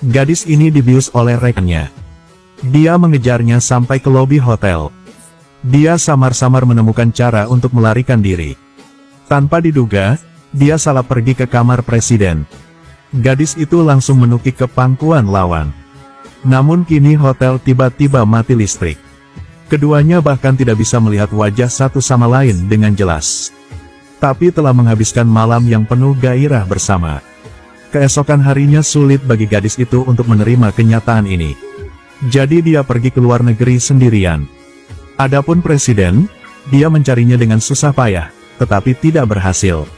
Gadis ini dibius oleh rekannya. Dia mengejarnya sampai ke lobi hotel. Dia samar-samar menemukan cara untuk melarikan diri. Tanpa diduga, dia salah pergi ke kamar presiden. Gadis itu langsung menukik ke pangkuan lawan. Namun kini hotel tiba-tiba mati listrik. Keduanya bahkan tidak bisa melihat wajah satu sama lain dengan jelas. Tapi telah menghabiskan malam yang penuh gairah bersama. Keesokan harinya sulit bagi gadis itu untuk menerima kenyataan ini. Jadi dia pergi ke luar negeri sendirian. Adapun presiden, dia mencarinya dengan susah payah, tetapi tidak berhasil.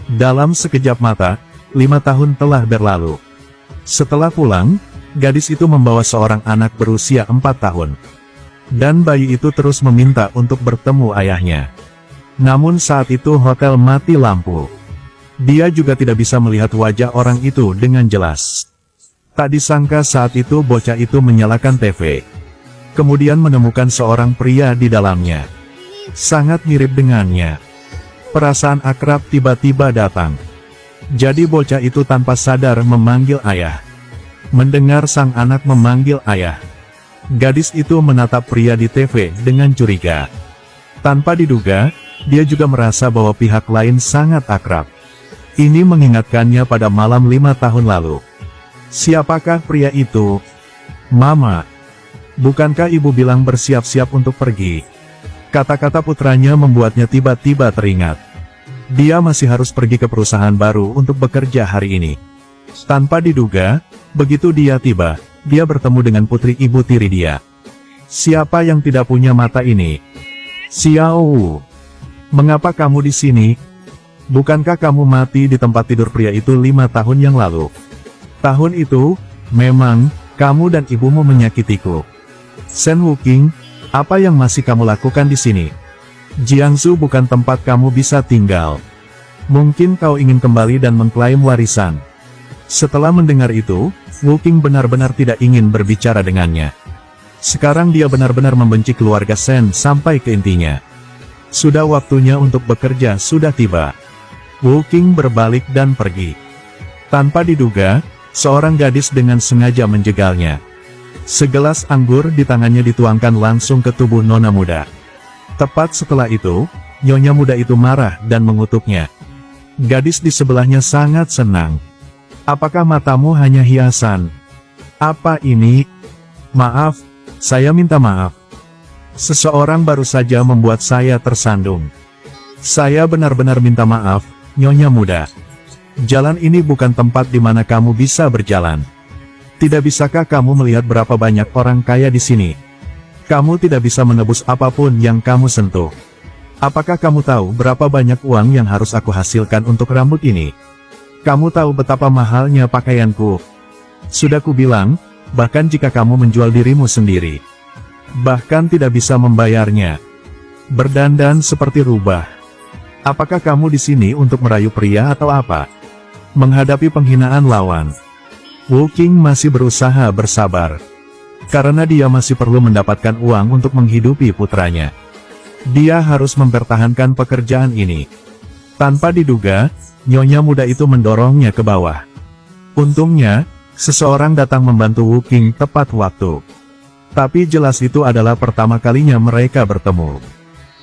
Dalam sekejap mata, 5 tahun telah berlalu. Setelah pulang, gadis itu membawa seorang anak berusia 4 tahun. Dan bayi itu terus meminta untuk bertemu ayahnya. Namun saat itu hotel mati lampu. Dia juga tidak bisa melihat wajah orang itu dengan jelas. Tak disangka saat itu bocah itu menyalakan TV. Kemudian menemukan seorang pria di dalamnya. Sangat mirip dengannya. Perasaan akrab tiba-tiba datang. Jadi bocah itu tanpa sadar memanggil ayah. Mendengar sang anak memanggil ayah, gadis itu menatap pria di TV dengan curiga. Tanpa diduga, dia juga merasa bahwa pihak lain sangat akrab. Ini mengingatkannya pada malam 5 tahun lalu. Siapakah pria itu? Mama, bukankah ibu bilang bersiap-siap untuk pergi? Kata-kata putranya membuatnya tiba-tiba teringat. Dia masih harus pergi ke perusahaan baru untuk bekerja hari ini. Tanpa diduga, begitu dia tiba, dia bertemu dengan putri ibu tiri dia. Siapa yang tidak punya mata ini? Xiao Wu. Mengapa kamu di sini? Bukankah kamu mati di tempat tidur pria itu 5 tahun yang lalu? Tahun itu, memang, kamu dan ibumu menyakitiku. Shen Wuqing, apa yang masih kamu lakukan di sini? Jiangsu bukan tempat kamu bisa tinggal. Mungkin kau ingin kembali dan mengklaim warisan. Setelah mendengar itu, Wuqing benar-benar tidak ingin berbicara dengannya. Sekarang dia benar-benar membenci keluarga Shen sampai ke intinya. Sudah waktunya untuk bekerja sudah tiba. Wuqing berbalik dan pergi. Tanpa diduga, seorang gadis dengan sengaja menjegalnya. Segelas anggur di tangannya dituangkan langsung ke tubuh nona muda. Tepat setelah itu, nyonya muda itu marah dan mengutuknya. Gadis di sebelahnya sangat senang. Apakah matamu hanya hiasan? Apa ini? Maaf, saya minta maaf. Seseorang baru saja membuat saya tersandung. Saya benar-benar minta maaf, nyonya muda. Jalan ini bukan tempat di mana kamu bisa berjalan. Tidak bisakah kamu melihat berapa banyak orang kaya di sini? Kamu tidak bisa menebus apapun yang kamu sentuh. Apakah kamu tahu berapa banyak uang yang harus aku hasilkan untuk rambut ini? Kamu tahu betapa mahalnya pakaianku. Sudah kubilang, bahkan jika kamu menjual dirimu sendiri, bahkan tidak bisa membayarnya. Berdandan seperti rubah. Apakah kamu di sini untuk merayu pria atau apa? Menghadapi penghinaan lawan, Wuqing masih berusaha bersabar. Karena dia masih perlu mendapatkan uang untuk menghidupi putranya. Dia harus mempertahankan pekerjaan ini. Tanpa diduga, nyonya muda itu mendorongnya ke bawah. Untungnya, seseorang datang membantu Wuqing tepat waktu. Tapi jelas itu adalah pertama kalinya mereka bertemu.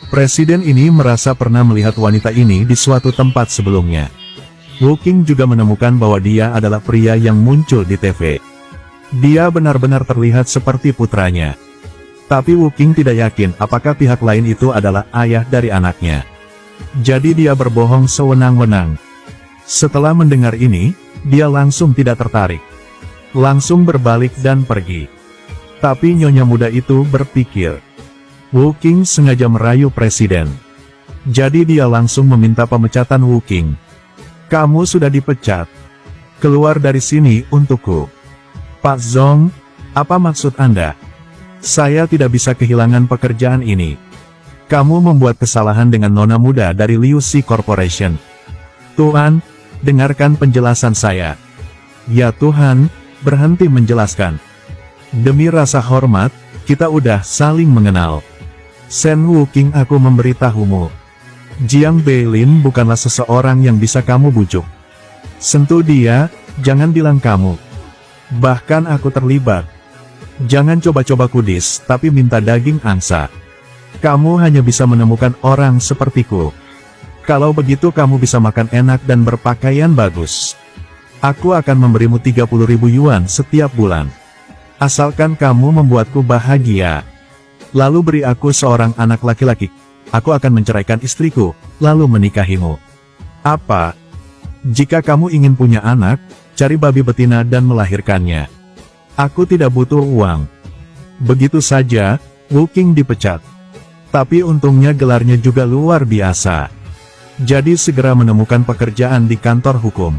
Presiden ini merasa pernah melihat wanita ini di suatu tempat sebelumnya. Wuqing juga menemukan bahwa dia adalah pria yang muncul di TV. Dia benar-benar terlihat seperti putranya. Tapi Wuqing tidak yakin apakah pihak lain itu adalah ayah dari anaknya. Jadi dia berbohong sewenang-wenang. Setelah mendengar ini, dia langsung tidak tertarik. Langsung berbalik dan pergi. Tapi nyonya muda itu berpikir, Wuqing sengaja merayu presiden. Jadi dia langsung meminta pemecatan Wuqing. Kamu sudah dipecat. Keluar dari sini untukku. Pak Zong, apa maksud Anda? Saya tidak bisa kehilangan pekerjaan ini. Kamu membuat kesalahan dengan nona muda dari Liu Xi Corporation. Tuan, dengarkan penjelasan saya. Ya Tuhan, berhenti menjelaskan. Demi rasa hormat, kita udah saling mengenal. Shen Wuqing, aku memberitahumu. Jiang Beilin bukanlah seseorang yang bisa kamu bujuk. Sentuh dia, jangan bilang kamu. Bahkan aku terlibat. Jangan coba-coba kudis, tapi minta daging angsa. Kamu hanya bisa menemukan orang sepertiku. Kalau begitu kamu bisa makan enak dan berpakaian bagus. Aku akan memberimu 30.000 yuan setiap bulan. Asalkan kamu membuatku bahagia. Lalu beri aku seorang anak laki-laki. Aku akan menceraikan istriku, lalu menikahimu. Apa? Jika kamu ingin punya anak, cari babi betina dan melahirkannya. Aku tidak butuh uang. Begitu saja, Wu Qing dipecat. Tapi untungnya gelarnya juga luar biasa. Jadi segera menemukan pekerjaan di kantor hukum.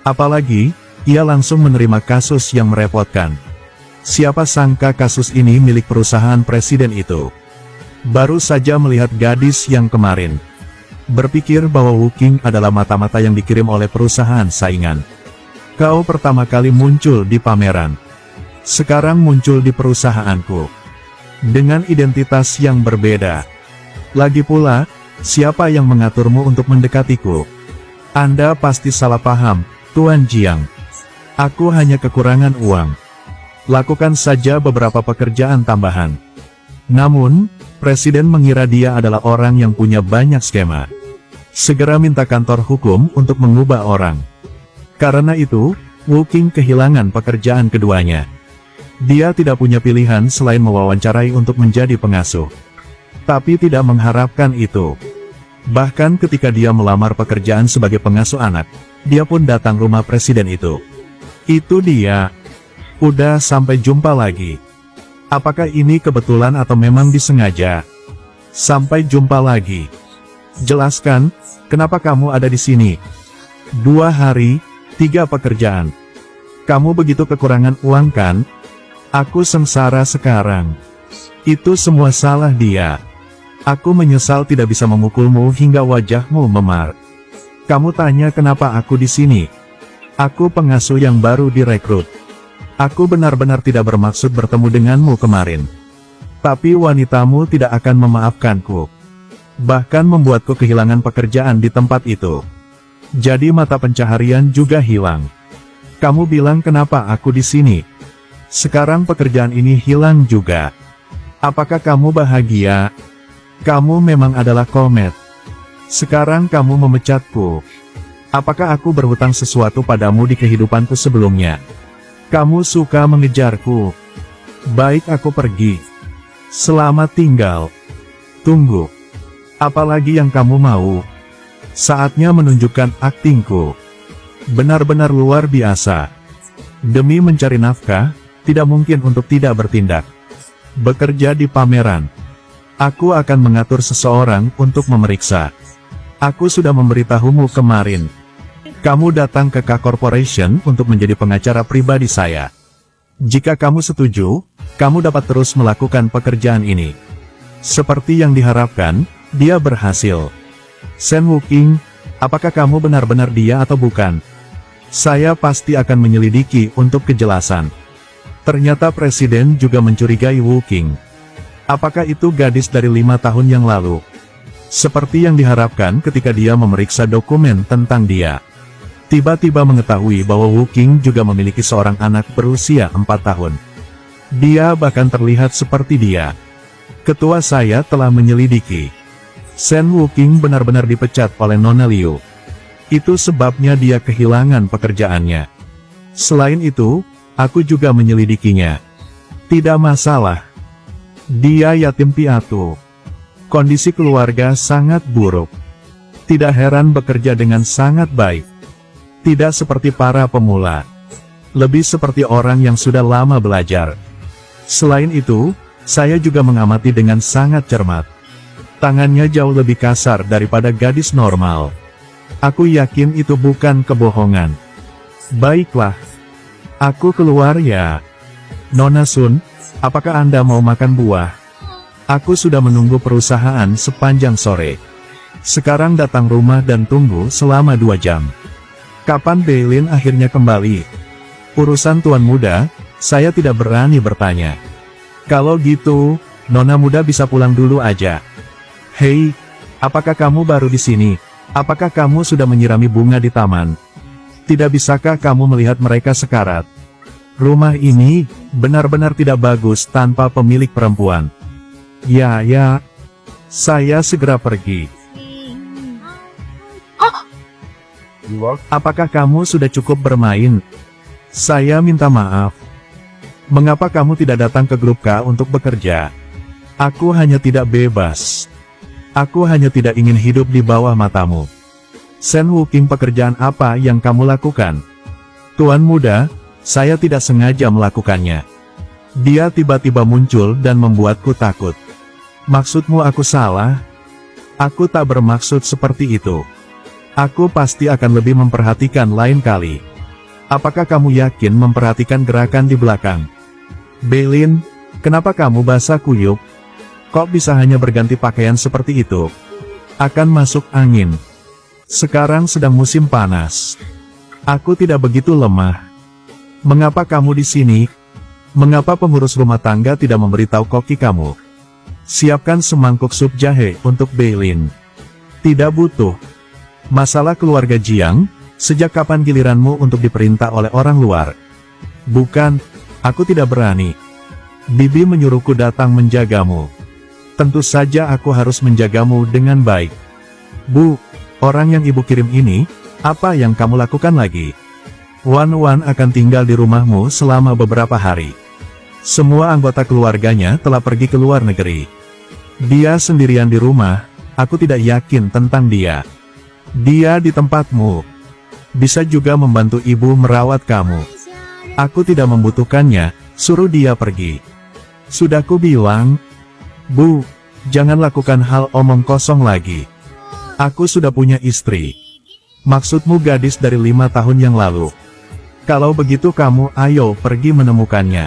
Apalagi, ia langsung menerima kasus yang merepotkan. Siapa sangka kasus ini milik perusahaan presiden itu. Baru saja melihat gadis yang kemarin. Berpikir bahwa Wu Qing adalah mata-mata yang dikirim oleh perusahaan saingan. Kau pertama kali muncul di pameran. Sekarang muncul di perusahaanku. Dengan identitas yang berbeda. Lagi pula, siapa yang mengaturmu untuk mendekatiku? Anda pasti salah paham, Tuan Jiang. Aku hanya kekurangan uang. Lakukan saja beberapa pekerjaan tambahan. Namun, Presiden mengira dia adalah orang yang punya banyak skema. Segera minta kantor hukum untuk mengubah orang. Karena itu, Wu Qing kehilangan pekerjaan keduanya. Dia tidak punya pilihan selain mewawancarai untuk menjadi pengasuh. Tapi tidak mengharapkan itu. Bahkan ketika dia melamar pekerjaan sebagai pengasuh anak, dia pun datang rumah presiden itu. Itu dia. Udah, sampai jumpa lagi. Apakah ini kebetulan atau memang disengaja? Sampai jumpa lagi. Jelaskan, kenapa kamu ada di sini? 2 hari, 3 pekerjaan. Kamu begitu kekurangan uang kan? Aku sengsara sekarang. Itu semua salah dia. Aku menyesal tidak bisa memukulmu hingga wajahmu memar. Kamu tanya kenapa aku di sini? Aku pengasuh yang baru direkrut. Aku benar-benar tidak bermaksud bertemu denganmu kemarin. Tapi wanitamu tidak akan memaafkanku. Bahkan membuatku kehilangan pekerjaan di tempat itu. Jadi mata pencaharian juga hilang. Kamu bilang kenapa aku di sini? Sekarang pekerjaan ini hilang juga. Apakah kamu bahagia? Kamu memang adalah komet. Sekarang kamu memecatku. Apakah aku berhutang sesuatu padamu di kehidupanku sebelumnya? Kamu suka mengejarku. Baik, aku pergi. Selamat tinggal. Tunggu. Apalagi yang kamu mau? Saatnya menunjukkan aktingku. Benar-benar luar biasa. Demi mencari nafkah, tidak mungkin untuk tidak bertindak. Bekerja di pameran. Aku akan mengatur seseorang untuk memeriksa. Aku sudah memberitahumu kemarin. Kamu datang ke K Corporation untuk menjadi pengacara pribadi saya. Jika kamu setuju, kamu dapat terus melakukan pekerjaan ini. Seperti yang diharapkan, dia berhasil. Shen Wu Qing, apakah kamu benar-benar dia atau bukan? Saya pasti akan menyelidiki untuk kejelasan. Ternyata Presiden juga mencurigai Wu Qing. Apakah itu gadis dari 5 tahun yang lalu? Seperti yang diharapkan ketika dia memeriksa dokumen tentang dia. Tiba-tiba mengetahui bahwa Wu Qing juga memiliki seorang anak berusia 4 tahun. Dia bahkan terlihat seperti dia. Ketua saya telah menyelidiki. Shen Wu Qing benar-benar dipecat oleh Nona Liu. Itu sebabnya dia kehilangan pekerjaannya. Selain itu, aku juga menyelidikinya. Tidak masalah. Dia yatim piatu. Kondisi keluarga sangat buruk. Tidak heran bekerja dengan sangat baik. Tidak seperti para pemula. Lebih seperti orang yang sudah lama belajar. Selain itu, saya juga mengamati dengan sangat cermat. Tangannya jauh lebih kasar daripada gadis normal. Aku yakin itu bukan kebohongan. Baiklah. Aku keluar ya. Nona Sun, apakah Anda mau makan buah? Aku sudah menunggu perusahaan sepanjang sore. Sekarang datang rumah dan tunggu selama 2 jam. Kapan Beilin akhirnya kembali? Urusan tuan muda, saya tidak berani bertanya. Kalau gitu, Nona muda bisa pulang dulu aja. Hei, apakah kamu baru di sini? Apakah kamu sudah menyirami bunga di taman? Tidak bisakah kamu melihat mereka sekarat? Rumah ini benar-benar tidak bagus tanpa pemilik perempuan. Ya, saya segera pergi. Apakah kamu sudah cukup bermain? Saya minta maaf. Mengapa kamu tidak datang ke grup K untuk bekerja? Aku hanya tidak bebas. Aku hanya tidak ingin hidup di bawah matamu. Sen Wuking, pekerjaan apa yang kamu lakukan? Tuan muda, saya tidak sengaja melakukannya. Dia tiba-tiba muncul dan membuatku takut. Maksudmu aku salah? Aku tak bermaksud seperti itu. Aku pasti akan lebih memperhatikan lain kali. Apakah kamu yakin memperhatikan gerakan di belakang? Beilin, kenapa kamu basah kuyup? Kok bisa hanya berganti pakaian seperti itu? Akan masuk angin. Sekarang sedang musim panas. Aku tidak begitu lemah. Mengapa kamu di sini? Mengapa pengurus rumah tangga tidak memberitahu koki kamu? Siapkan semangkuk sup jahe untuk Beilin. Tidak butuh. Masalah keluarga Jiang, sejak kapan giliranmu untuk diperintah oleh orang luar? Bukan, aku tidak berani. Bibi menyuruhku datang menjagamu. Tentu saja aku harus menjagamu dengan baik. Bu, orang yang ibu kirim ini, apa yang kamu lakukan lagi? Wan akan tinggal di rumahmu selama beberapa hari. Semua anggota keluarganya telah pergi ke luar negeri. Dia sendirian di rumah, aku tidak yakin tentang dia. Dia di tempatmu. Bisa juga membantu ibu merawat kamu. Aku tidak membutuhkannya, suruh dia pergi. Sudah ku bilang, Bu, jangan lakukan hal omong kosong lagi. Aku sudah punya istri. Maksudmu gadis dari 5 tahun yang lalu. Kalau begitu kamu ayo pergi menemukannya.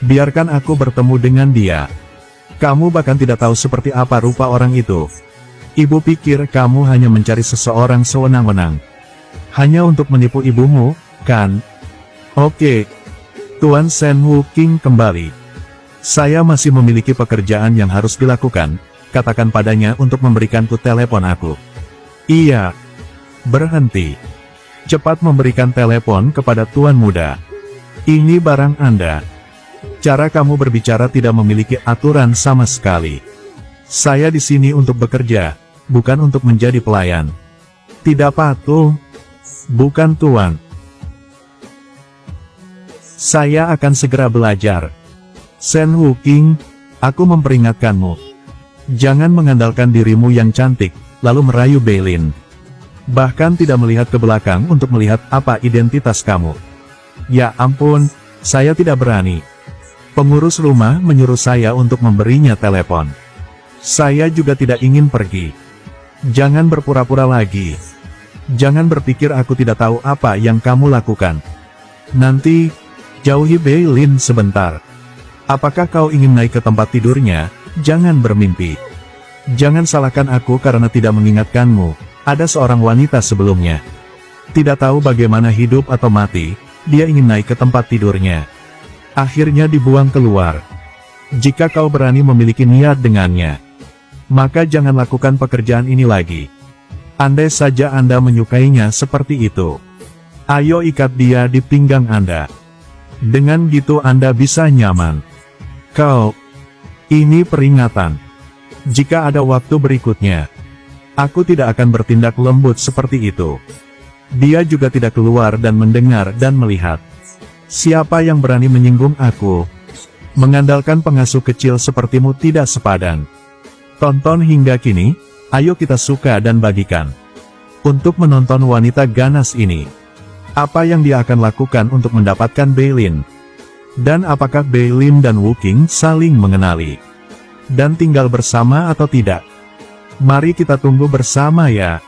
Biarkan aku bertemu dengan dia. Kamu bahkan tidak tahu seperti apa rupa orang itu. Ibu pikir kamu hanya mencari seseorang sewenang-wenang. Hanya untuk menipu ibumu, kan? Oke. Tuan Sen Wuking kembali. Saya masih memiliki pekerjaan yang harus dilakukan. Katakan padanya untuk memberikanku telepon aku. Iya. Berhenti. Cepat memberikan telepon kepada Tuan Muda. Ini barang Anda. Cara kamu berbicara tidak memiliki aturan sama sekali. Saya di sini untuk bekerja, bukan untuk menjadi pelayan. Tidak patuh. Bukan Tuan. Saya akan segera belajar. Sen Wuking, aku memperingatkanmu. Jangan mengandalkan dirimu yang cantik, lalu merayu Beilin. Bahkan tidak melihat ke belakang untuk melihat apa identitas kamu. Ya ampun, saya tidak berani. Pengurus rumah menyuruh saya untuk memberinya telepon. Saya juga tidak ingin pergi. Jangan berpura-pura lagi. Jangan berpikir aku tidak tahu apa yang kamu lakukan. Nanti, jauhi Beilin sebentar. Apakah kau ingin naik ke tempat tidurnya? Jangan bermimpi. Jangan salahkan aku karena tidak mengingatkanmu. Ada seorang wanita sebelumnya. Tidak tahu bagaimana hidup atau mati, dia ingin naik ke tempat tidurnya. Akhirnya dibuang keluar. Jika kau berani memiliki niat dengannya, maka jangan lakukan pekerjaan ini lagi. Andai saja Anda menyukainya seperti itu. Ayo ikat dia di pinggang Anda. Dengan gitu Anda bisa nyaman. Kau, ini peringatan. Jika ada waktu berikutnya, aku tidak akan bertindak lembut seperti itu. Dia juga tidak keluar dan mendengar dan melihat. Siapa yang berani menyinggung aku? Mengandalkan pengasuh kecil sepertimu tidak sepadan. Tonton hingga kini, ayo kita suka dan bagikan. Untuk menonton wanita ganas ini. Apa yang dia akan lakukan untuk mendapatkan Beilin? Dan apakah Beilin dan Wuking saling mengenali? Dan tinggal bersama atau tidak? Mari kita tunggu bersama ya.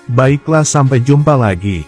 Baiklah, sampai jumpa lagi.